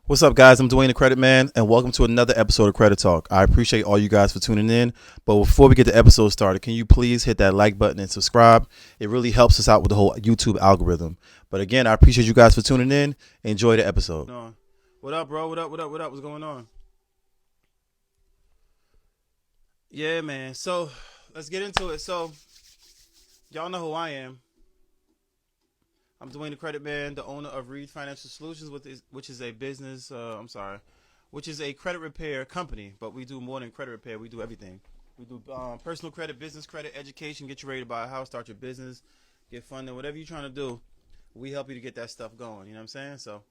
What's up, guys? I'm Dwayne, the Credit Man, and welcome to another episode of Credit Talk. I appreciate all you guys for tuning in, but before we get the episode started, can you please hit that like button and subscribe? It really helps us out with the whole YouTube algorithm. But again, I appreciate you guys for tuning in. Enjoy the episode. What up, bro? What up? What's going on? Yeah, man. So let's get into it. So y'all know who I am. I'm Dwayne, the Credit Man, the owner of Reid Financial Solutions, which is a business. Which is a credit repair company. But we do more than credit repair. We do everything. We do personal credit, business credit, education, get you ready to buy a house, start your business, get funding, whatever you're trying to do. We help you to get that stuff going. You know what I'm saying? So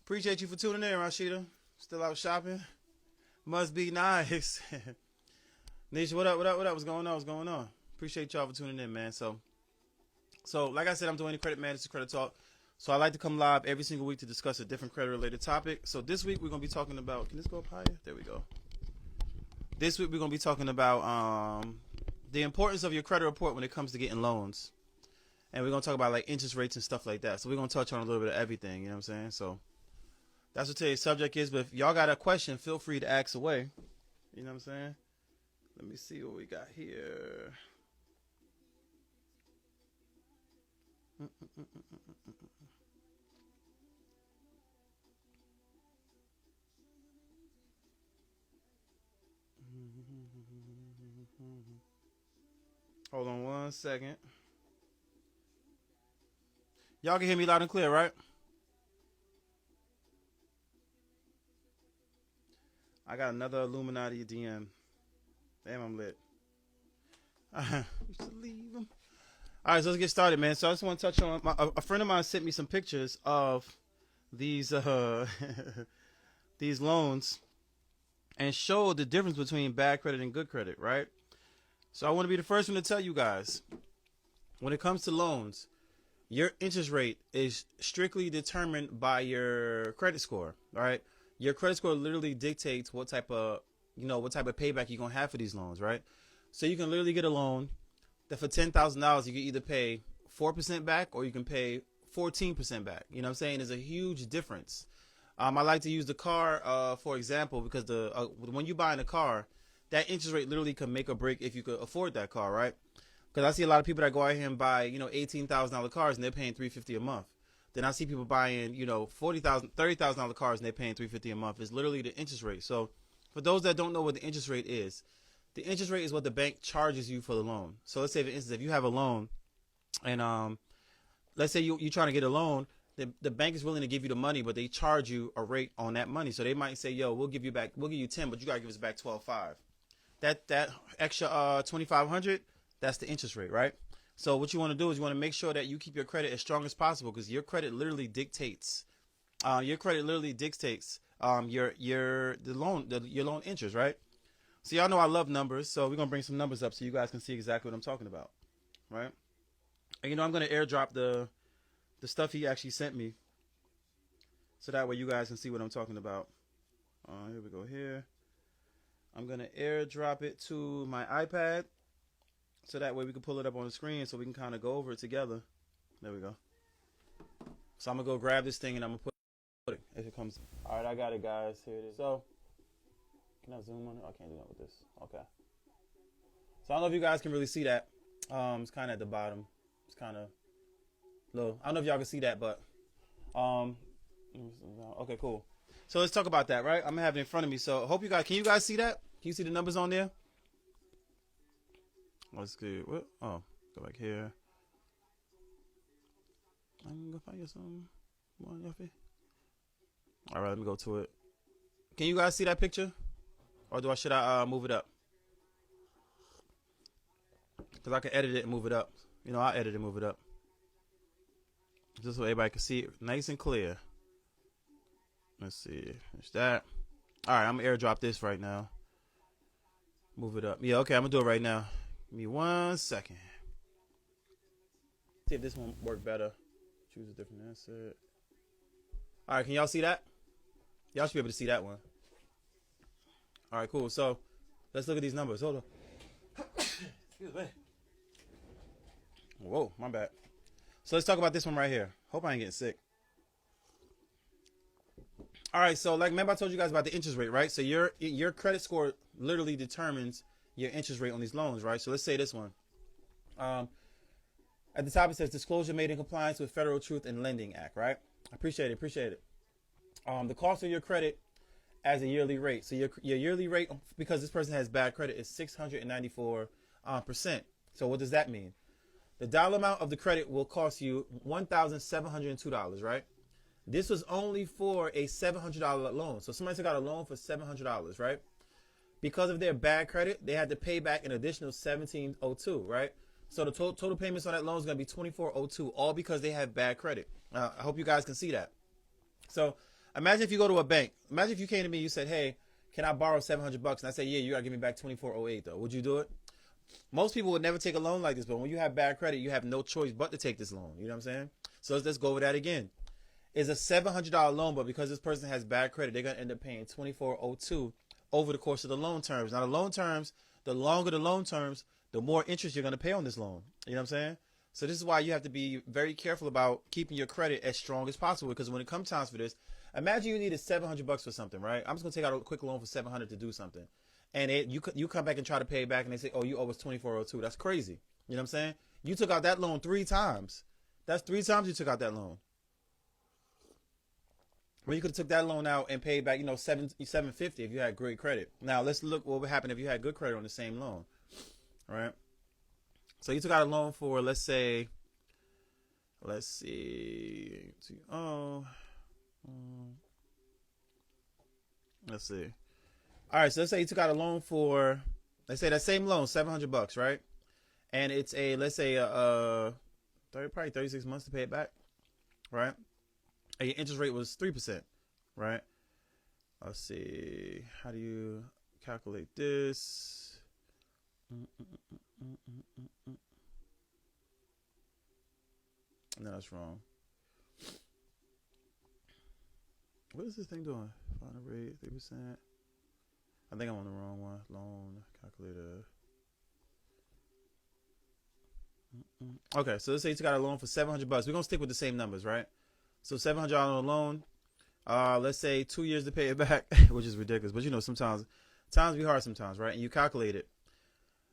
appreciate you for tuning in, Rashida. Still out shopping? Must be nice. Nisha, what up? What's going on? Appreciate y'all for tuning in, man. So, like I said, I'm Dwayne, the Credit Man. This is Credit Talk. So, I like to come live every single week to discuss a different credit-related topic. So, this week, we're going to be talking about... Can this go up higher? There we go. This week, we're going to be talking about the importance of your credit report when it comes to getting loans. And we're going to talk about, like, interest rates and stuff like that. So, we're going to touch on a little bit of everything. You know what I'm saying? So, that's what today's subject is. But if y'all got a question, feel free to ask away. You know what I'm saying? Let me see what we got here. Hold on one second. Y'all can hear me loud and clear, right? I got another Illuminati DM. Damn, I'm lit. Used to leave them. All right, so let's get started, man. So I just want to touch on a friend of mine sent me some pictures of these these loans and showed the difference between bad credit and good credit, right? So I want to be the first one to tell you guys, when it comes to loans, your interest rate is strictly determined by your credit score, all right? Your credit score literally dictates what type of payback you're going to have for these loans, right? So you can literally get a loan that for $10,000, you can either pay 4% back or you can pay 14% back. You know what I'm saying? There's a huge difference. I like to use the car, for example, because when you buy in a car, that interest rate literally can make or break if you could afford that car, right? Because I see a lot of people that go out here and buy, $18,000 cars and they're paying $350 a month. Then I see people buying, $40,000, $30,000 cars and they're paying $350 a month. It's literally the interest rate. So for those that don't know what the interest rate is, the interest rate is what the bank charges you for the loan. So let's say, for instance, if you have a loan and let's say you're trying to get a loan, the bank is willing to give you the money, but they charge you a rate on that money. So they might say, yo, we'll give you 10, but you got to give us back 12.5. That extra 2,500, that's the interest rate, right? So what you want to do is you want to make sure that you keep your credit as strong as possible, because your credit literally dictates your loan interest, right? So y'all know I love numbers, so we're gonna bring some numbers up so you guys can see exactly what I'm talking about, right? And I'm gonna airdrop the stuff he actually sent me, so that way you guys can see what I'm talking about. Here we go. Here, I'm gonna airdrop it to my iPad, so that way we can pull it up on the screen, so we can kind of go over it together. There we go. So I'm gonna go grab this thing and I'm gonna put it if it comes. All right, I got it, guys. Here it is. So. Can I zoom on it? I can't do that with this. Okay. So I don't know if you guys can really see that. It's kind of at the bottom. It's kind of low. I don't know if y'all can see that, but okay, cool. So let's talk about that, right? I'm gonna have it in front of me. So hope can you guys see that? Can you see the numbers on there? Let's see. What? Oh, go back here. I'm gonna go find you something. All right, let me go to it. Can you guys see that picture? Or should I move it up? Because I can edit it and move it up. I'll edit it and move it up. Just so everybody can see it nice and clear. Let's see. There's that. All right, I'm going to airdrop this right now. Move it up. Yeah, okay, I'm going to do it right now. Give me 1 second. See if this one work better. Choose a different asset. All right, can y'all see that? Y'all should be able to see that one. All right, cool. So let's look at these numbers. Hold on. Excuse me. Whoa, my bad. So let's talk about this one right here. Hope I ain't getting sick. All right, so like remember I told you guys about the interest rate, right? So your credit score literally determines your interest rate on these loans, right? So let's say this one. Um, at the top it says disclosure made in compliance with Federal Truth in Lending Act, right? Appreciate it, appreciate it. The cost of your credit as a yearly rate. So your yearly rate, because this person has bad credit, is 694%. So what does that mean? The dollar amount of the credit will cost you $1,702, right? This was only for a $700 loan. So somebody took out a loan for $700, right? Because of their bad credit, they had to pay back an additional $1,702, right? So the total payments on that loan is going to be $2,402, all because they have bad credit. I hope you guys can see that. So imagine if you go to a bank. Imagine if you came to me and you said, hey, can I borrow $700? And I say, yeah, you got to give me back $2,408 though. Would you do it? Most people would never take a loan like this, but when you have bad credit, you have no choice but to take this loan. You know what I'm saying? So let's go over that again. It's a $700 loan, but because this person has bad credit, they're going to end up paying $2,402 over the course of the loan terms. Now, the loan terms, the longer the loan terms, the more interest you're going to pay on this loan. You know what I'm saying? So this is why you have to be very careful about keeping your credit as strong as possible, because when it comes times for this, imagine you needed $700 for something, right? I'm just going to take out a quick loan for $700 to do something. And you come back and try to pay it back, and they say, oh, you owe us $2,402. That's crazy. You know what I'm saying? You took out that loan 3 times. That's 3 times you took out that loan. Well, you could have took that loan out and paid back, $750 if you had great credit. Now, let's look what would happen if you had good credit on the same loan. All right? So you took out a loan for, let's see. Let's see. All right, so let's say you took out a loan for, let's say that same loan, $700, right? And it's let's say, probably 36 months to pay it back, right? And your interest rate was 3%, right? Let's see. How do you calculate this? No, that's wrong. What is this thing doing? Final rate, 3%. I think I'm on the wrong one. Loan calculator. Okay, so let's say you took out a loan for $700. We're gonna stick with the same numbers, right? So $700 on a loan. Let's say 2 years to pay it back, which is ridiculous. But sometimes times be hard sometimes, right? And you calculate it.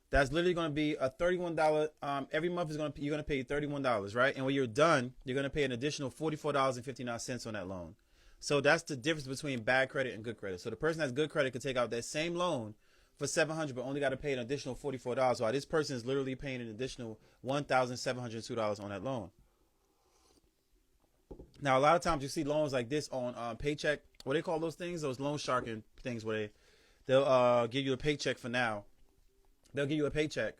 That's literally going to be a $31. Every month you're going to pay $31, right? And when you're done, you're going to pay an additional $44.59 on that loan. So that's the difference between bad credit and good credit. So the person that's good credit could take out that same loan for $700, but only got to pay an additional $44. While this person is literally paying an additional $1,702 on that loan. Now, a lot of times you see loans like this on paycheck. What they call those things? Those loan sharking things where they'll give you a paycheck for now. They'll give you a paycheck.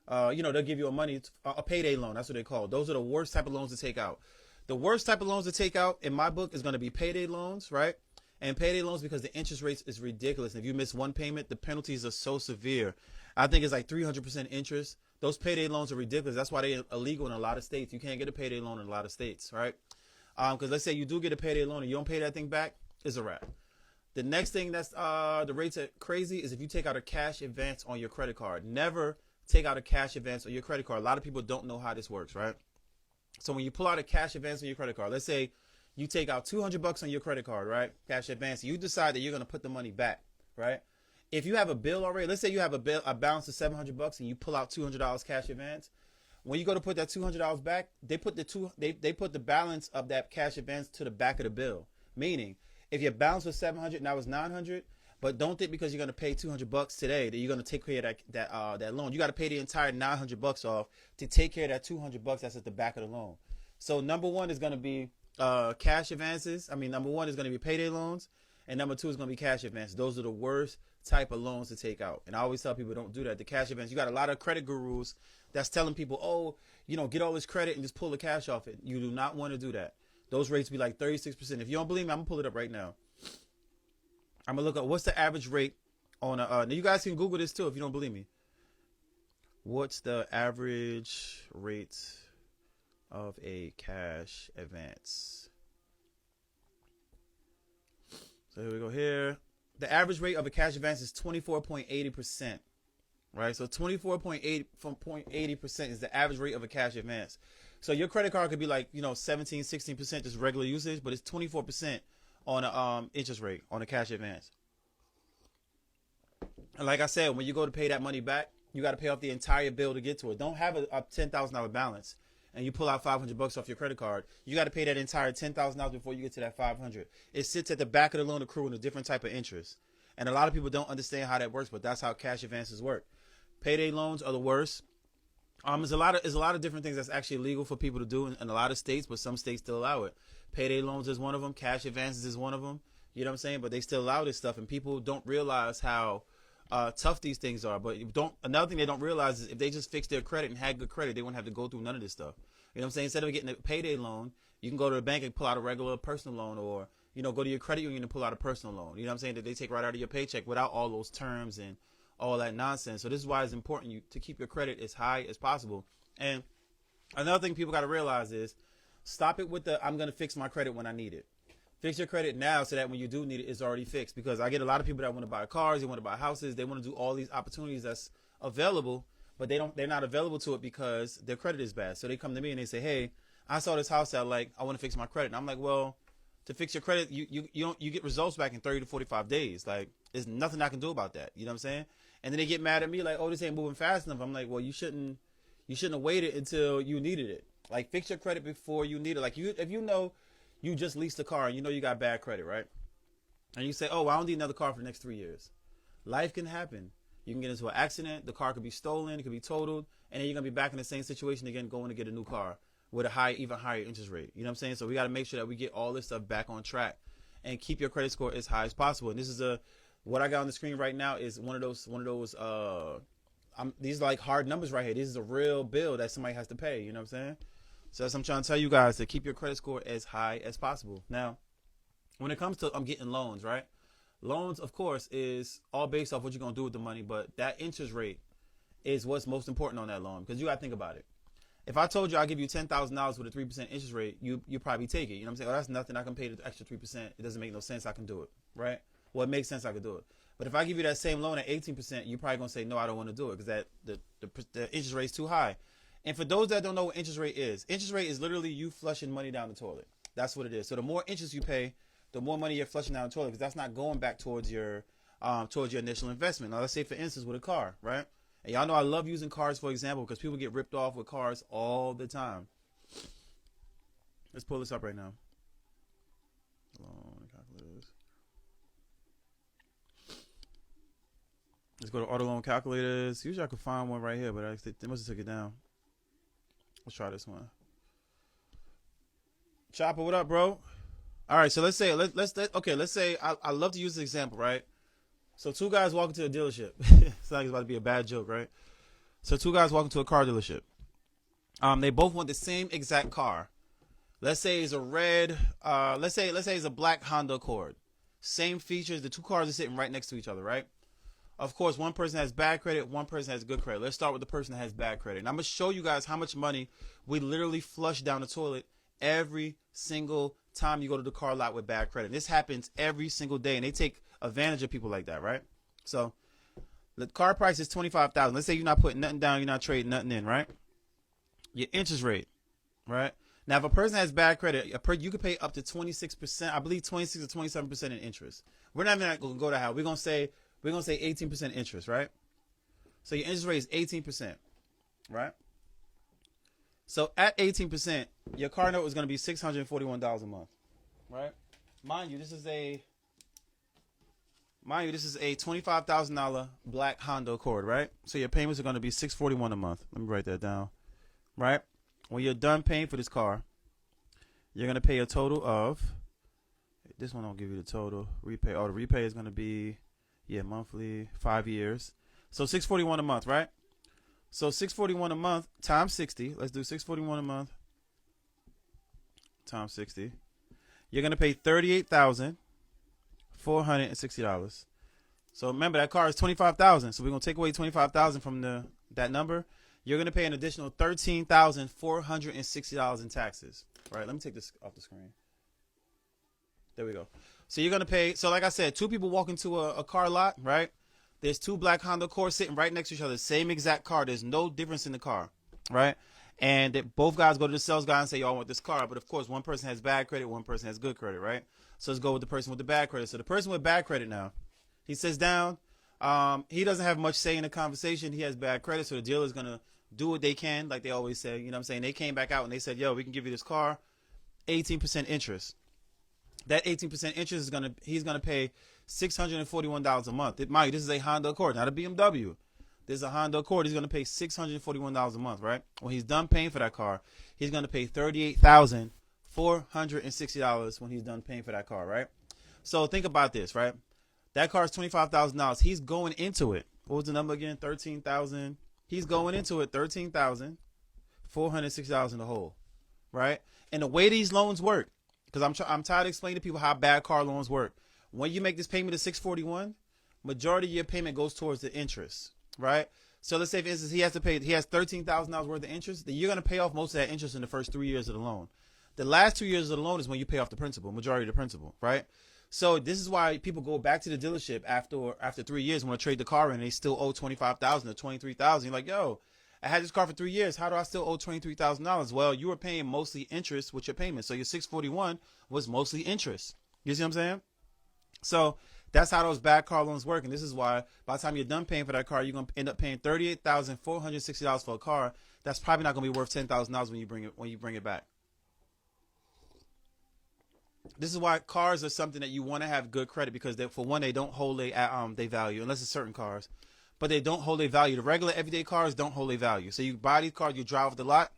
They'll give you a payday loan. That's what they call it. Those are the worst type of loans to take out. The worst type of loans to take out in my book is going to be payday loans, right? And payday loans, because the interest rates is ridiculous. And if you miss one payment, the penalties are so severe. I think it's like 300% interest. Those payday loans are ridiculous. That's why they're illegal in a lot of states. You can't get a payday loan in a lot of states, right? Because let's say you do get a payday loan and you don't pay that thing back, it's a wrap. The next thing that's the rates are crazy is if you take out a cash advance on your credit card. Never take out a cash advance on your credit card. A lot of people don't know how this works, right? So when you pull out a cash advance on your credit card, let's say you take out $200 on your credit card, right? Cash advance. You decide that you're going to put the money back, right? If you have a bill already, let's say you have a balance of $700 and you pull out $200 cash advance. When you go to put that $200 back, they put the balance of that cash advance to the back of the bill. Meaning, if your balance was $700, now it's $900. But don't think because you're going to pay $200 today that you're going to take care of that loan. You got to pay the entire $900 off to take care of that $200 that's at the back of the loan. So number one is going to be cash advances. Number one is going to be payday loans, and number two is going to be cash advances. Those are the worst type of loans to take out. And I always tell people don't do that. The cash advance, you got a lot of credit gurus that's telling people, get all this credit and just pull the cash off it. You do not want to do that. Those rates be like 36%. If you don't believe me, I'm gonna pull it up right now. I'm gonna look up what's the average rate on now you guys can Google this too if you don't believe me. What's the average rate of a cash advance? So here we go here. The average rate of a cash advance is 24.80%. Right? So 24.80% is the average rate of a cash advance. So your credit card could be like, 17, 16% just regular usage, but it's 24% on a interest rate on a cash advance. And like I said, when you go to pay that money back, you got to pay off the entire bill to get to it. Don't have a $10,000 balance and you pull out $500 off your credit card. You got to pay that entire $10,000 before you get to that $500. It sits at the back of the loan accruing a different type of interest. And a lot of people don't understand how that works, but that's how cash advances work. Payday loans are the worst. There's a lot of different things that's actually legal for people to do in a lot of states, but some states still allow it. Payday loans is one of them. Cash advances is one of them. You know what I'm saying? But they still allow this stuff, and people don't realize how tough these things are. But another thing they don't realize is if they just fix their credit and had good credit, they wouldn't have to go through none of this stuff. You know what I'm saying? Instead of getting a payday loan, you can go to the bank and pull out a regular personal loan, or go to your credit union and pull out a personal loan. You know what I'm saying? That they take right out of your paycheck without all those terms and all that nonsense. So this is why it's important to keep your credit as high as possible. And another thing people got to realize is stop it with the I'm going to fix my credit when I need it. Fix your credit now so that when you do need it, it's already fixed. Because I get a lot of people that want to buy cars, they want to buy houses, they want to do all these opportunities that's available, but they're not available to it because their credit is bad. So they come to me and they say, hey, I saw this house that I want to fix my credit. And I'm like, well, to fix your credit, you get results back in 30 to 45 days. Like, there's nothing I can do about that. You know what I'm saying? And then they get mad at me like, oh, this ain't moving fast enough. I'm like, well, you shouldn't have waited until you needed it. Like, fix your credit before you need it. Like, if you know you just leased a car and you know you got bad credit, right? And you say, oh, well, I don't need another car for the next 3 years. Life can happen. You can get into an accident. The car could be stolen. It could be totaled. And then you're going to be back in the same situation again, going to get a new car with a even higher interest rate. You know what I'm saying? So we got to make sure that we get all this stuff back on track and keep your credit score as high as possible. And this is what I got on the screen right now is one of those these are like hard numbers right here. This is a real bill that somebody has to pay. You know what I'm saying? So that's what I'm trying to tell you guys, to keep your credit score as high as possible. Now, when it comes to getting loans, right? Loans, of course, is all based off what you're going to do with the money. But that interest rate is what's most important on that loan. Because you got to think about it. If I told you I'll give you $10,000 with a 3% interest rate, you probably take it. You know what I'm saying? Oh, that's nothing. I can pay the extra 3%. It doesn't make no sense. I can do it. Right? Well, it makes sense. I could do it. But if I give you that same loan at 18%, you're probably going to say, no, I don't want to do it because the interest rate is too high. And for those that don't know what interest rate is literally you flushing money down the toilet. That's what it is. So the more interest you pay, the more money you're flushing down the toilet, because that's not going back towards your initial investment. Now, let's say, for instance, with a car, right? And y'all know I love using cars, for example, because people get ripped off with cars all the time. Let's pull this up right now. Loan calculators. Let's go to auto loan calculators. Usually I could find one right here, but they must have took it down. Let's try this one. Chopper, what up, bro? All right, so let's say I love to use this example, right? So two guys walk into a dealership. It's like it's about to be a bad joke, right? So two guys walk into a car dealership. They both want the same exact car. Let's say it's a red. Let's say it's a black Honda Accord. Same features. The two cars are sitting right next to each other, right? Of course, one person has bad credit, one person has good credit. Let's start with the person that has bad credit. And I'm going to show you guys how much money we literally flush down the toilet every single time you go to the car lot with bad credit. This happens every single day, and they take advantage of people like that, right? So the car price is $25,000. Let's say you're not putting nothing down, you're not trading nothing in, right? Your interest rate, right? Now, if a person has bad credit, you could pay up to 26%. I believe 26 or 27% in interest. We're not even going to go to how. We're going to say 18% interest, right? So your interest rate is 18%, right? So at 18%, your car note is going to be $641 a month, right? Mind you, this is a $25,000 black Honda Accord, right? So your payments are going to be $641 a month. Let me write that down, right? When you're done paying for this car, you're going to pay a total of, this one don't give you the total, repay. Oh, the repay is going to be, monthly, 5 years. So $641 a month, right? So $641 a month times 60. Let's do $641 a month times 60. You're going to pay $38,460. So remember, that car is $25,000. So we're going to take away $25,000 from that number. You're going to pay an additional $13,460 in taxes. Right? Let me take this off the screen. There we go. So you're going to pay. So like I said, two people walk into a car lot, right? There's two black Honda Accords sitting right next to each other. Same exact car. There's no difference in the car, right? And both guys go to the sales guy and say, yo, I want this car. But of course, one person has bad credit, one person has good credit, right? So let's go with the person with the bad credit. So the person with bad credit now, he sits down. He doesn't have much say in the conversation. He has bad credit, so the dealer is gonna do what they can, like they always say. You know what I'm saying? They came back out and they said, "Yo, we can give you this car, 18% interest." That 18% interest he's gonna pay $641 a month. Mind you, this is a Honda Accord, not a BMW. This is a Honda Accord. He's gonna pay $641 a month, right? When he's done paying for that car, he's gonna pay $38,460 when he's done paying for that car, right? So think about this, right? That car is $25,000. He's going into it. What was the number again? 13,000. He's going into it $13,460 in the hole, right? And the way these loans work, because I'm tired of explaining to people how bad car loans work. When you make this payment of $641, majority of your payment goes towards the interest, right? So let's say, for instance, he has $13,000 worth of interest. Then you're going to pay off most of that interest in the first 3 years of the loan. The last 2 years of the loan is when you pay off the principal, majority of the principal, right? So this is why people go back to the dealership after 3 years when they trade the car in and they still owe $25,000 or $23,000. You're like, yo, I had this car for 3 years. How do I still owe $23,000? Well, you were paying mostly interest with your payment. So your $641 was mostly interest. You see what I'm saying? So that's how those bad car loans work. And this is why by the time you're done paying for that car, you're going to end up paying $38,460 for a car that's probably not going to be worth $10,000 when you bring it back. This is why cars are something that you want to have good credit, because for one, they don't hold they value, unless it's certain cars. But they don't hold their value. The regular everyday cars don't hold their value. So you buy these cars, you drive off the lot,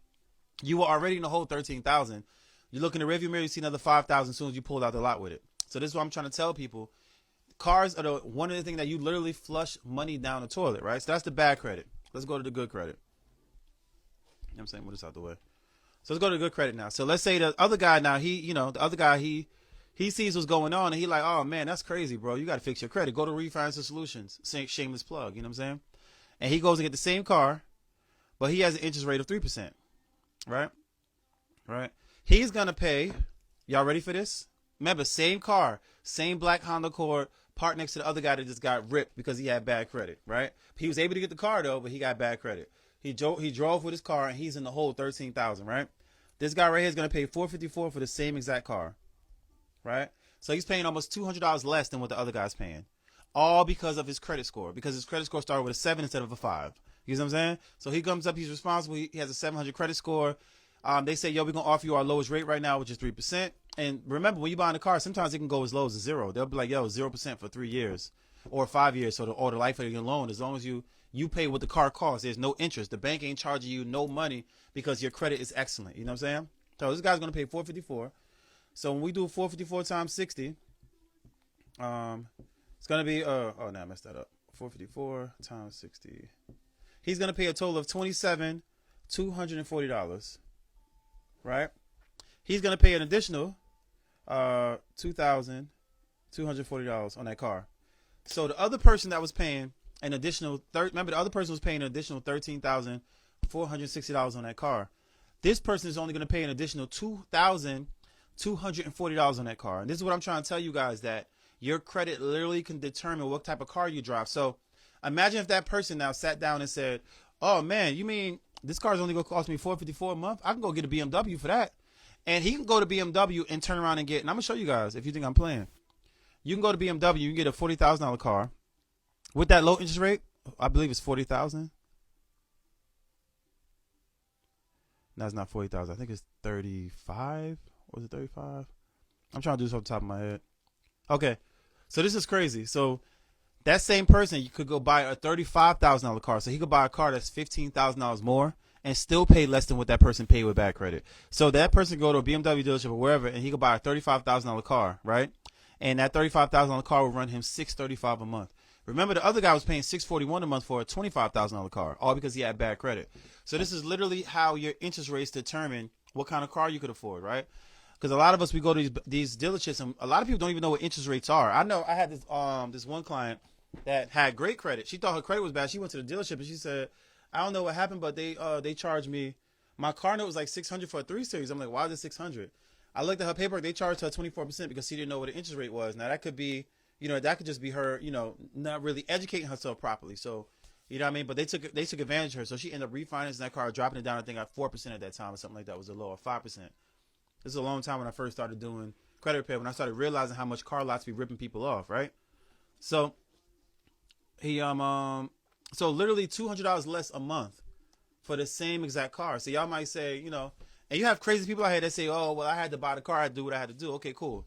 you were already in the hole $13,000. You look in the rearview mirror, you see another $5,000 as soon as you pulled out the lot with it. So this is what I'm trying to tell people. Cars are one of the things that you literally flush money down the toilet, right? So that's the bad credit. Let's go to the good credit. You know what I'm saying? Move this out the way. So let's go to the good credit now. So let's say the other guy now, he sees what's going on and he like, oh man, that's crazy, bro. You got to fix your credit. Go to Refinance Solutions. Shameless plug. You know what I'm saying? And he goes and get the same car, but he has an interest rate of 3%. Right? Right? He's going to pay, y'all ready for this? Remember, same car, same black Honda Accord, parked next to the other guy that just got ripped because he had bad credit, right? He was able to get the car though, but he got bad credit. He drove with his car and he's in the hole $13,000, right? This guy right here is going to pay $454 for the same exact car, right? So he's paying almost $200 less than what the other guy's paying, all because of his credit score, because his credit score started with a 7 instead of a 5. You know what I'm saying? So he comes up, he's responsible. He has a 700 credit score. They say, yo, we're going to offer you our lowest rate right now, which is 3%. And remember, when you're buying a car, sometimes it can go as low as 0. They'll be like, yo, 0% for 3 years or 5 years. So the life of your loan, as long as you pay what the car costs, there's no interest. The bank ain't charging you no money because your credit is excellent. You know what I'm saying? So this guy's going to pay $454. So when we do 454 times 60, it's going to be, I messed that up. 454 times 60. He's going to pay a total of $27,240, right? He's going to pay an additional $2,240 on that car. So the other person that was paying an additional, remember the other person was paying an additional $13,460 on that car. This person is only going to pay an additional $2,240 on that car. And this is what I'm trying to tell you guys, that your credit literally can determine what type of car you drive. So imagine if that person now sat down and said, oh man, you mean this car is only going to cost me $454 a month? I can go get a BMW for that. And he can go to BMW and turn around and get, and I'm going to show you guys if you think I'm playing. You can go to BMW, you can get a $40,000 car with that low interest rate. I believe it's $40,000. No, it's not $40,000. I think it's 35. Was it 35? I'm trying to do this off the top of my head. Okay. So this is crazy. So that same person, you could go buy a $35,000 car. So he could buy a car that's $15,000 more and still pay less than what that person paid with bad credit. So that person go to a BMW dealership or wherever, and he could buy a $35,000 car, right? And that $35,000 car will run him $635 a month. Remember, the other guy was paying $641 a month for a $25,000 car, all because he had bad credit. So this is literally how your interest rates determine what kind of car you could afford, right? Because a lot of us, we go to these dealerships, and a lot of people don't even know what interest rates are. I know I had this one client that had great credit. She thought her credit was bad. She went to the dealership and she said, I don't know what happened, but they charged me. My car note was like $600 for a 3 Series. I'm like, why is it $600? I looked at her paperwork. They charged her 24% because she didn't know what the interest rate was. Now that could be, that could just be her, not really educating herself properly. So, you know what I mean? But they took advantage of her. So she ended up refinancing that car, dropping it down, I think at 4% at that time or something like that. It was a low of 5%. This is a long time when I first started doing credit repair when I started realizing how much car lots be ripping people off, right? So he so literally $200 less a month for the same exact car. So y'all might say, you know, and you have crazy people out here that say, oh, well, I had to buy the car, I had to do what I had to do. Okay, cool.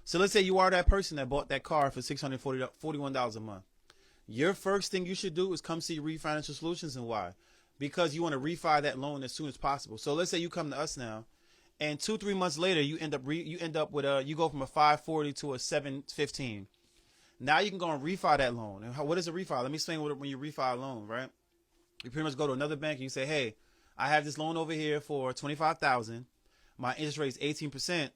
So let's say you are that person that bought that car for $641 a month. Your first thing you should do is come see Reid Financial Solutions. And why? Because you want to refi that loan as soon as possible. So let's say you come to us now, and 2-3 months later you end up with you go from a 540 to a 715. Now you can go and refi that loan. And what is a refi? Let me explain when you refi a loan, right? You pretty much go to another bank and you say, hey, I have this loan over here for $25,000. My interest rate is 18%,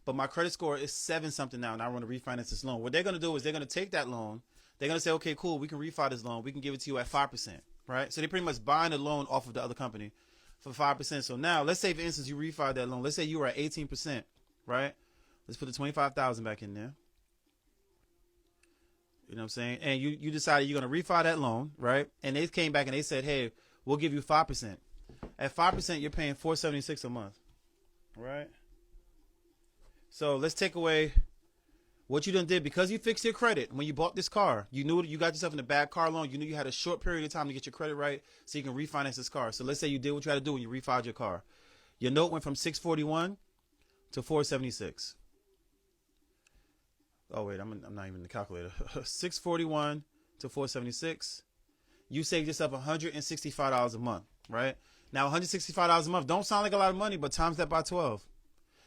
but my credit score is 7 something now, and I want to refinance this loan. What they're going to do is they're going to take that loan. They're going to say, okay, cool, we can refi this loan. We can give it to you at 5%, right? So they're pretty much buying the loan off of the other company for 5%. So now, let's say, for instance, you refi that loan. Let's say you were at 18%, right? Let's put the $25,000 back in there. You know what I'm saying? And you decided you're going to refi that loan, right? And they came back and they said, hey, we'll give you 5%. At 5%, you're paying $476 a month, right? So let's take away what you done did. Because you fixed your credit when you bought this car. You knew you got yourself in a bad car loan. You knew you had a short period of time to get your credit right so you can refinance this car. So let's say you did what you had to do when you refied your car. Your note went from 641 to 476. Oh, wait, I'm not even in the calculator. 641 to 476. You saved yourself $165 a month, right? Now, $165 a month don't sound like a lot of money, but times that by 12.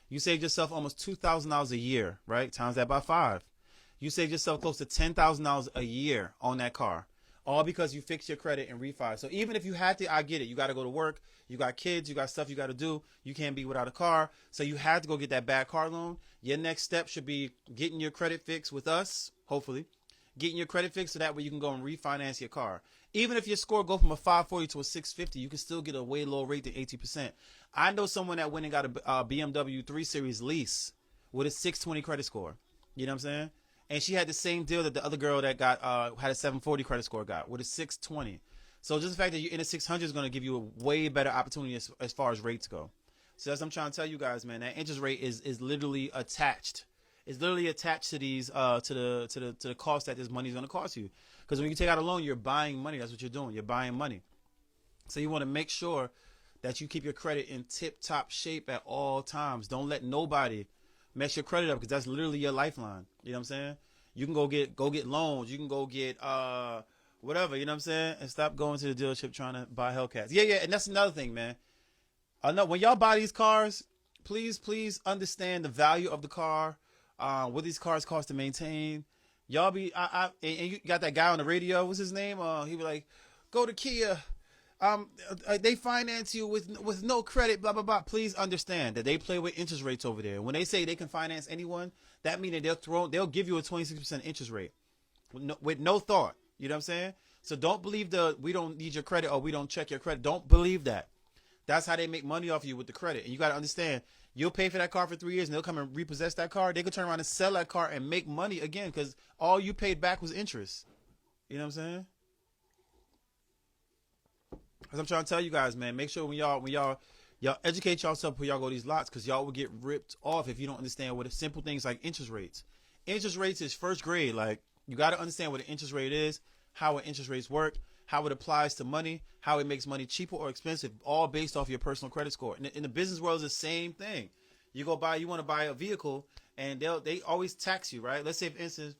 You saved yourself almost $2,000 a year, right? Times that by 5. You saved yourself close to $10,000 a year on that car, all because you fixed your credit and refi. So even if you had to, I get it. You got to go to work. You got kids. You got stuff you got to do. You can't be without a car. So you had to go get that bad car loan. Your next step should be getting your credit fixed with us, hopefully. Getting your credit fixed so that way you can go and refinance your car. Even if your score go from a 540 to a 650, you can still get a way lower rate than 18%. I know someone that went and got a BMW 3 Series lease with a 620 credit score. You know what I'm saying? And she had the same deal that the other girl that got had a 740 credit score got with a 620. So just the fact that you're in a 600 is going to give you a way better opportunity as far as rates go. So that's what I'm trying to tell you guys, man. That interest rate is literally attached. It's literally attached to these to the cost that this money is going to cost you. Because when you take out a loan, you're buying money. That's what you're doing. You're buying money. So you want to make sure that you keep your credit in tip-top shape at all times. Don't let nobody mess your credit up, because that's literally your lifeline. You know what I'm saying? You can go get loans. You can go get whatever. You know what I'm saying? And stop going to the dealership trying to buy Hellcats. Yeah. And that's another thing, man. I know when y'all buy these cars, please understand the value of the car. What these cars cost to maintain. Y'all be and you got that guy on the radio. What's his name? He be like, go to Kia. They finance you with no credit. Blah blah blah. Please understand that they play with interest rates over there. When they say they can finance anyone, that means that they'll give you a 26% interest rate with no thought. You know what I'm saying? So don't believe we don't need your credit or we don't check your credit. Don't believe that. That's how they make money off you with the credit. And you got to understand, you'll pay for that car for 3 years and they'll come and repossess that car. They could turn around and sell that car and make money again because all you paid back was interest. You know what I'm saying? As I'm trying to tell you guys, man, make sure when y'all educate yourself before y'all go to these lots, because y'all will get ripped off if you don't understand what simple things like interest rates. Interest rates is first grade. Like, you got to understand what an interest rate is, how an interest rates work, how it applies to money, how it makes money cheaper or expensive, all based off your personal credit score. In the business world, it's the same thing. You want to buy a vehicle, and they always tax you, right? Let's say, for instance,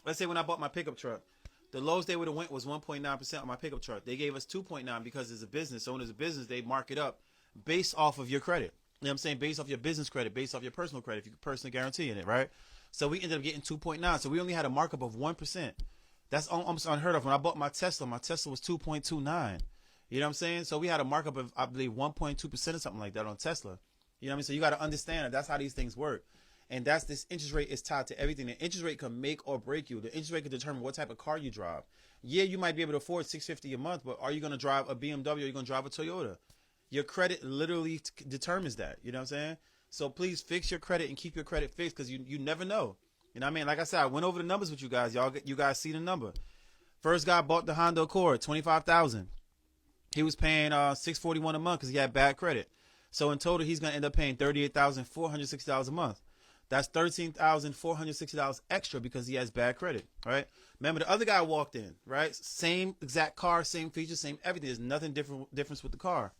when I bought my pickup truck, the lowest they would have went was 1.9% on my pickup truck. They gave us 2.9 because it's a business. So when it's a business, they mark it up based off of your credit. You know what I'm saying? Based off your business credit, based off your personal credit, if you personally guaranteeing it, right? So we ended up getting 2.9. So we only had a markup of 1%. That's almost unheard of. When I bought my Tesla was 2.29. You know what I'm saying? So we had a markup of, I believe, 1.2% or something like that on Tesla. You know what I mean? So you got to understand that that's how these things work. And this interest rate is tied to everything. The interest rate can make or break you. The interest rate can determine what type of car you drive. Yeah, you might be able to afford $650 a month, but are you going to drive a BMW or are you going to drive a Toyota? Your credit literally determines that. You know what I'm saying? So please fix your credit and keep your credit fixed, because you never know. You know what I mean? Like I said, I went over the numbers with you guys. You guys see the number. First guy bought the Honda Accord, $25,000. He was paying $641 a month because he had bad credit. So in total, he's going to end up paying $38,460 a month. That's $13,460 extra because he has bad credit, right? Remember, the other guy walked in, right? Same exact car, same features, same everything. There's nothing difference with the car.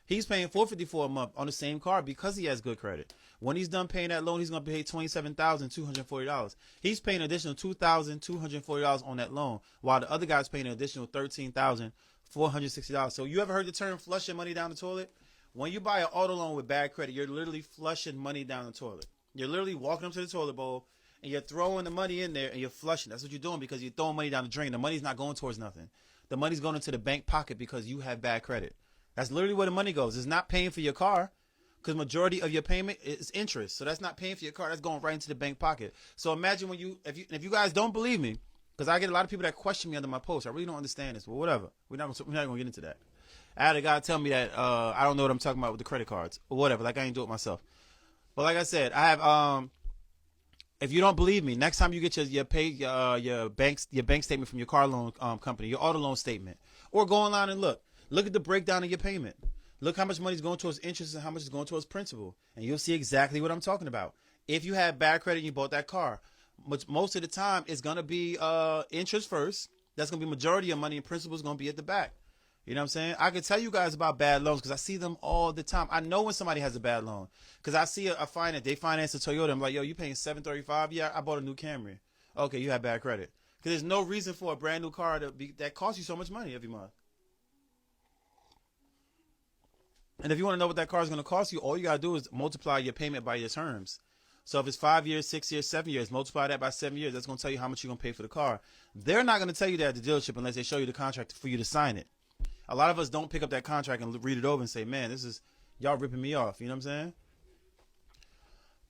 He's paying $454 a month on the same car because he has good credit. When he's done paying that loan, he's going to pay $27,240. He's paying an additional $2,240 on that loan, while the other guy's paying an additional $13,460. So you ever heard the term flushing money down the toilet? When you buy an auto loan with bad credit, you're literally flushing money down the toilet. You're literally walking up to the toilet bowl and you're throwing the money in there and you're flushing. That's what you're doing because you're throwing money down the drain. The money's not going towards nothing. The money's going into the bank pocket because you have bad credit. That's literally where the money goes. It's not paying for your car because majority of your payment is interest. So that's not paying for your car. That's going right into the bank pocket. So imagine if you guys don't believe me, because I get a lot of people that question me under my post. I really don't understand this. Well, whatever. We're not going to get into that. I had a guy tell me that I don't know what I'm talking about with the credit cards or whatever. Like I ain't do it myself. But like I said, I have if you don't believe me, next time you get your bank statement from your car loan company, your auto loan statement, or go online and look at the breakdown of your payment. Look how much money is going towards interest and how much is going towards principal, and you'll see exactly what I'm talking about. If you have bad credit and you bought that car, most of the time it's gonna be interest first. That's gonna be majority of money, and principal is gonna be at the back. You know what I'm saying? I can tell you guys about bad loans because I see them all the time. I know when somebody has a bad loan because I see a finance. They finance a Toyota. I'm like, yo, you paying $735? Yeah, I bought a new Camry. Okay, you have bad credit because there's no reason for a brand new car that costs you so much money every month. And if you want to know what that car is going to cost you, all you got to do is multiply your payment by your terms. So if it's 5 years, 6 years, 7 years, multiply that by 7 years. That's going to tell you how much you're going to pay for the car. They're not going to tell you that at the dealership unless they show you the contract for you to sign it. A lot of us don't pick up that contract and read it over and say, man, this is y'all ripping me off. You know what I'm saying?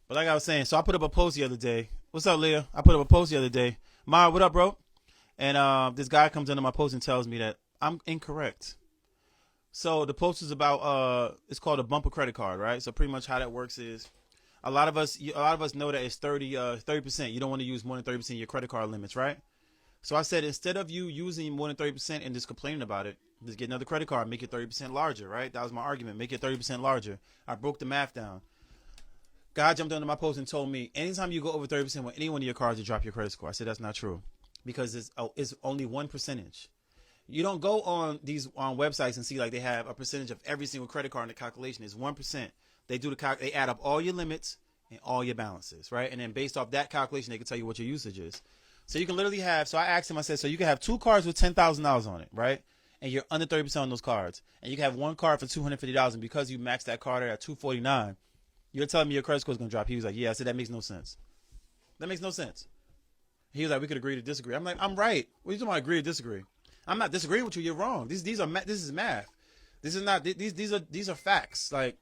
But like I was saying, so I put up a post the other day. What's up, Leah? I put up a post the other day. Ma, what up, bro? And this guy comes under my post and tells me that I'm incorrect. So the post is about it's called a bumper credit card, right? So pretty much how that works is a lot of us know that it's 30%. You don't want to use more than 30% of your credit card limits, right? So I said, instead of you using more than 30% and just complaining about it, just get another credit card, make it 30% larger, right? That was my argument. Make it 30% larger. I broke the math down. Guy jumped under my post and told me, anytime you go over 30% with any one of your cards, you drop your credit score. I said, that's not true because it's only 1%. You don't go on these websites and see like they have a percentage of every single credit card in the calculation. It's 1%. They do they add up all your limits and all your balances, right? And then based off that calculation, they can tell you what your usage is. So you can literally have, so I asked him, I said, so you can have two cards with $10,000 on it, right? And you're under 30% on those cards. And you can have one card for $250. And because you maxed that card at $249, you're telling me your credit score is going to drop. He was like, yeah. I said, that makes no sense. That makes no sense. He was like, we could agree to disagree. I'm like, I'm right. What are you talking about agree to disagree? I'm not disagreeing with you. You're wrong. This is math. This is not, these are facts. Like,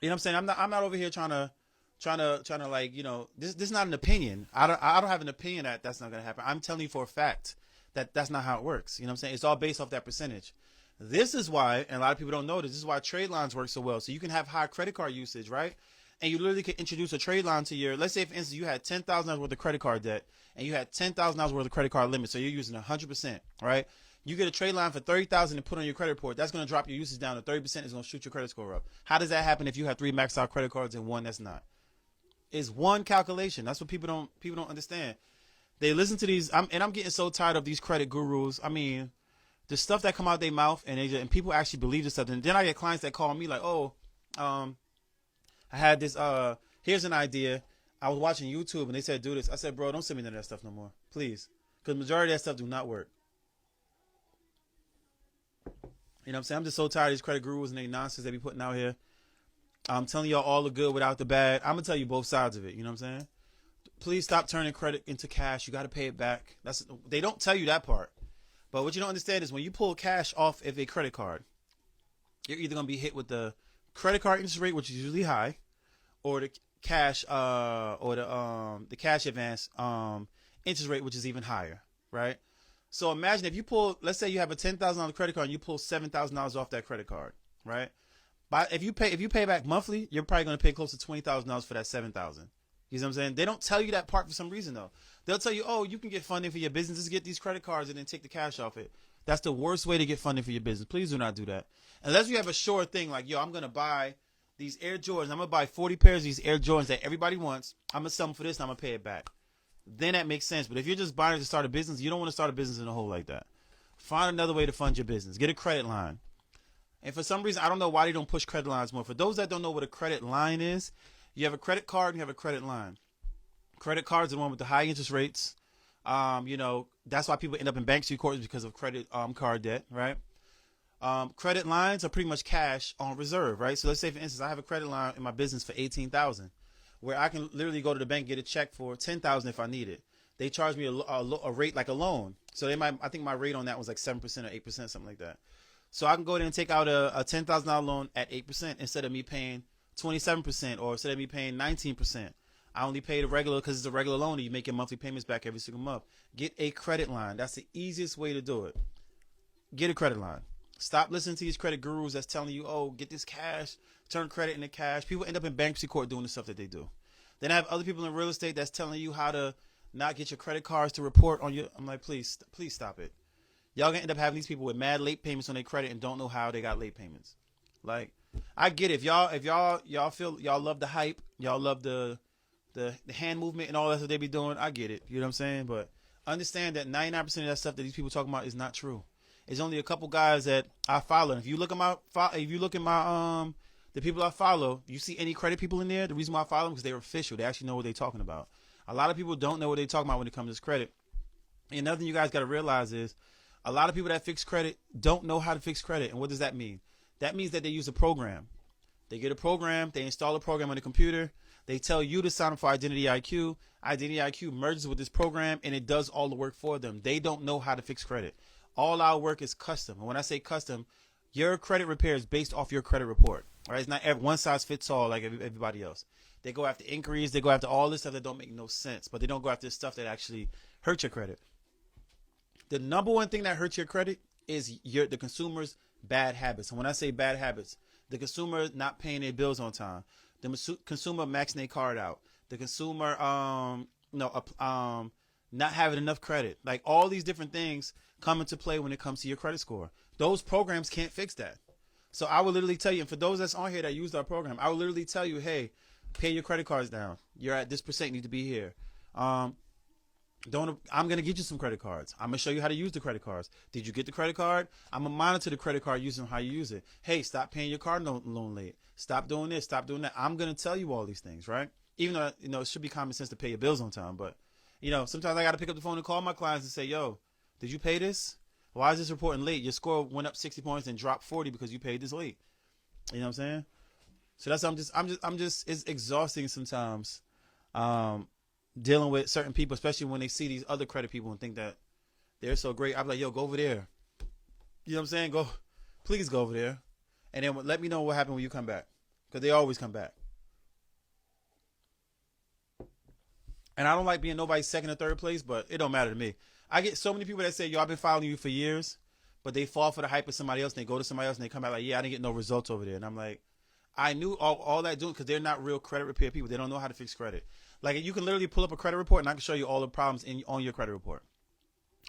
you know what I'm saying? I'm not over here trying to like, you know, this is not an opinion. I don't have an opinion that that's not going to happen. I'm telling you for a fact that that's not how it works. You know what I'm saying? It's all based off that percentage. This is why, and a lot of people don't know this is why trade lines work so well. So you can have high credit card usage, right? And you literally can introduce a trade line to your, let's say for instance, you had $10,000 worth of credit card debt and you had $10,000 worth of credit card limit. So you're using 100%, right? You get a trade line for $30,000 and put on your credit report. That's going to drop your usage down to 30%. It's going to shoot your credit score up. How does that happen if you have 3 maxed out credit cards and 1 that's not? It's one calculation. That's what people don't understand. They listen to these, I'm getting so tired of these credit gurus. I mean, the stuff that come out their mouth and people actually believe this stuff. And then I get clients that call me like, oh, I had this, here's an idea. I was watching YouTube and they said, do this. I said, bro, don't send me none of that stuff no more, please. Because majority of that stuff do not work. You know what I'm saying? I'm just so tired of these credit gurus and they nonsense they be putting out here. I'm telling y'all all the good without the bad. I'm going to tell you both sides of it. You know what I'm saying? Please stop turning credit into cash. You got to pay it back. They don't tell you that part. But what you don't understand is when you pull cash off of a credit card, you're either going to be hit with the credit card interest rate, which is usually high, or the cash the cash advance interest rate, which is even higher, right? So imagine if you pull, let's say you have a $10,000 credit card and you pull $7,000 off that credit card, right? But if you pay back monthly, you're probably going to pay close to $20,000 for that $7,000. You know what I'm saying? They don't tell you that part for some reason though. They'll tell you, oh, you can get funding for your business. Just get these credit cards and then take the cash off it. That's the worst way to get funding for your business. Please do not do that. Unless you have a sure thing like, yo, I'm going to buy these Air Jordans. I'm gonna buy 40 pairs of these Air Jordans that everybody wants. I'm gonna sell them for this, and I'm gonna pay it back. Then that makes sense. But if you're just buying it to start a business, you don't want to start a business in a hole like that. Find another way to fund your business. Get a credit line. And for some reason, I don't know why they don't push credit lines more. For those that don't know what a credit line is, you have a credit card and you have a credit line. Credit cards are the one with the high interest rates. That's why people end up in bankruptcy courts because of credit card debt, right? Credit lines are pretty much cash on reserve, right? So let's say, for instance, I have a credit line in my business for $18,000, where I can literally go to the bank, get a check for $10,000 if I need it. They charge me a rate like a loan. So I think my rate on that was like 7% or 8%, something like that. So I can go there and take out a $10,000 loan at 8% instead of me paying 27%, or instead of me paying 19%. I only pay the regular because it's a regular loan and you make your monthly payments back every single month. Get a credit line. That's the easiest way to do it. Get a credit line. Stop listening to these credit gurus that's telling you, oh, get this cash, turn credit into cash. People end up in bankruptcy court doing the stuff that they do. Then I have other people in real estate that's telling you how to not get your credit cards to report on you. I'm like, please stop it. Y'all gonna end up having these people with mad late payments on their credit and don't know how they got late payments. Like, I get it. If y'all feel y'all love the hype, y'all love the hand movement and all that's what they be doing, I get it. You know what I'm saying? But understand that 99% of that stuff that these people talking about is not true. It's only a couple guys that I follow. And if you look at my the people I follow, you see any credit people in there, the reason why I follow them is because they're official. They actually know what they're talking about. A lot of people don't know what they're talking about when it comes to this credit. And another thing you guys got to realize is a lot of people that fix credit don't know how to fix credit. And what does that mean? That means that they use a program. They get a program, they install a program on the computer, they tell you to sign up for Identity IQ. Identity IQ merges with this program and it does all the work for them. They don't know how to fix credit. All our work is custom. And when I say custom, your credit repair is based off your credit report. All right, it's not one size fits all like everybody else. They go after inquiries, they go after all this stuff that don't make no sense, but they don't go after stuff that actually hurts your credit. The number one thing that hurts your credit is the consumer's bad habits. And when I say bad habits, the consumer not paying their bills on time, the consumer maxing their card out, the consumer not having enough credit. Like, all these different things come into play when it comes to your credit score. Those programs can't fix that. So I will literally tell you, and for those that's on here that use our program, I will literally tell you, hey, pay your credit cards down. You're at this percent, you need to be here. I'm gonna get you some credit cards. I'm gonna show you how to use the credit cards. Did you get the credit card? I'm gonna monitor the credit card using how you use it. Hey, stop paying your car loan late. Stop doing this. Stop doing that. I'm gonna tell you all these things, right? Even though it should be common sense to pay your bills on time, but sometimes I gotta pick up the phone and call my clients and say, yo, did you pay this? Why is this reporting late? Your score went up 60 points and dropped 40 because you paid this late. You know what I'm saying? So that's I'm just it's exhausting sometimes. Dealing with certain people, especially when they see these other credit people and think that they're so great. I'm like, yo, go over there. You know what I'm saying? Please go over there. And then let me know what happened when you come back. Because they always come back. And I don't like being nobody's second or third place, but it don't matter to me. I get so many people that say, yo, I've been following you for years, but they fall for the hype of somebody else and they go to somebody else and they come back like, yeah, I didn't get no results over there. And I'm like, I knew all that doing because they're not real credit repair people. They don't know how to fix credit. Like, you can literally pull up a credit report and I can show you all the problems on your credit report.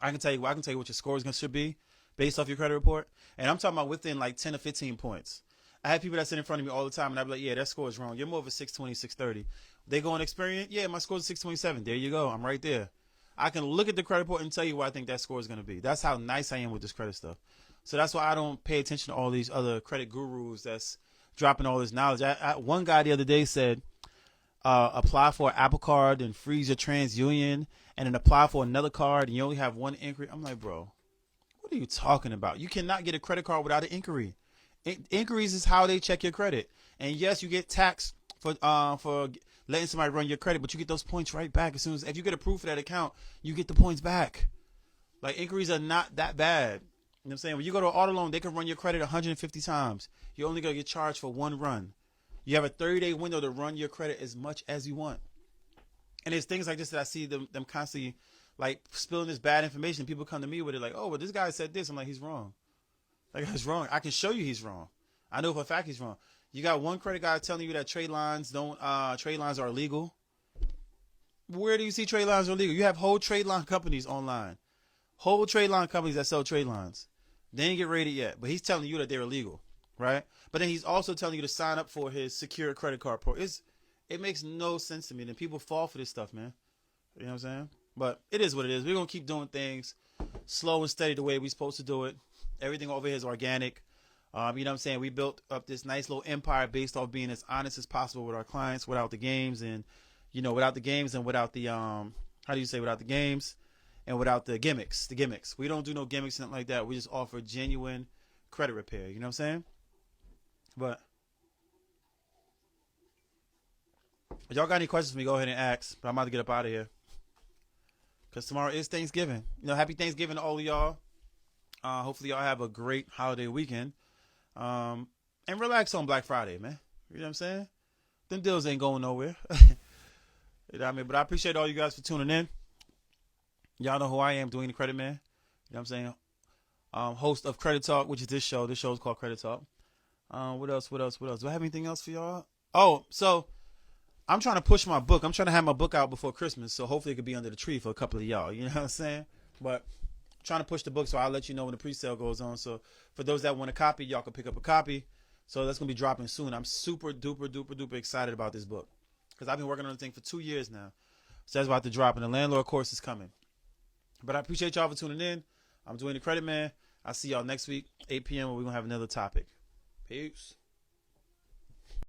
I can tell you what your score should be based off your credit report. And I'm talking about within like 10 or 15 points. I have people that sit in front of me all the time and I'll be like, yeah, that score is wrong. You're more of a 620, 630. They go on Experian. Yeah, my score is 627. There you go. I'm right there. I can look at the credit report and tell you what I think that score is going to be. That's how nice I am with this credit stuff. So that's why I don't pay attention to all these other credit gurus that's dropping all this knowledge. One guy the other day said, apply for an Apple card and freeze your TransUnion and then apply for another card and you only have one inquiry. I'm like, bro, what are you talking about? You cannot get a credit card without an inquiry. Inquiries is how they check your credit. And yes, you get taxed for letting somebody run your credit, but you get those points right back as soon as, if you get approved for that account, you get the points back. Like, inquiries are not that bad. You know what I'm saying? When you go to an auto loan, they can run your credit 150 times. You're only going to get charged for one run. You have a 30-day window to run your credit as much as you want. And there's things like this that I see them constantly like spilling this bad information. People come to me with it like, oh, well, this guy said this. I'm like, he's wrong. Like, he's wrong. I can show you he's wrong. I know for a fact he's wrong. You got one credit guy telling you that trade lines are illegal. Where do you see trade lines are illegal? You have whole trade line companies online. Whole trade line companies that sell trade lines. They ain't get rated yet, but he's telling you that they're illegal. right? But then he's also telling you to sign up for his secure credit card program. It makes no sense to me. Then people fall for this stuff, man. You know what I'm saying? But it is what it is. We're going to keep doing things slow and steady the way we're supposed to do it. Everything over here is organic. You know what I'm saying? We built up this nice little empire based off being as honest as possible with our clients without the games and, without the games and without the, without the games and without the gimmicks. We don't do no gimmicks, nothing like that. We just offer genuine credit repair. You know what I'm saying? But if y'all got any questions for me, go ahead and ask. But I'm about to get up out of here. Because tomorrow is Thanksgiving. Happy Thanksgiving to all of y'all. Hopefully y'all have a great holiday weekend. And relax on Black Friday, man. You know what I'm saying? Them deals ain't going nowhere. You know what I mean? But I appreciate all you guys for tuning in. Y'all know who I am, Dwayne the Credit Man. You know what I'm saying? Host of Credit Talk, which is this show. This show is called Credit Talk. What else? Do I have anything else for y'all? Oh, so I'm trying to push my book. I'm trying to have my book out before Christmas, so hopefully it could be under the tree for a couple of y'all. You know what I'm saying? But I'm trying to push the book, so I'll let you know when the pre-sale goes on. So for those that want a copy, y'all can pick up a copy. So that's going to be dropping soon. I'm super duper excited about this book because I've been working on the thing for 2 years now. So that's about to drop, and the landlord course is coming. But I appreciate y'all for tuning in. I'm Dwayne the Credit Man. I'll see y'all next week, 8 p.m., where we're going to have another topic. Peace.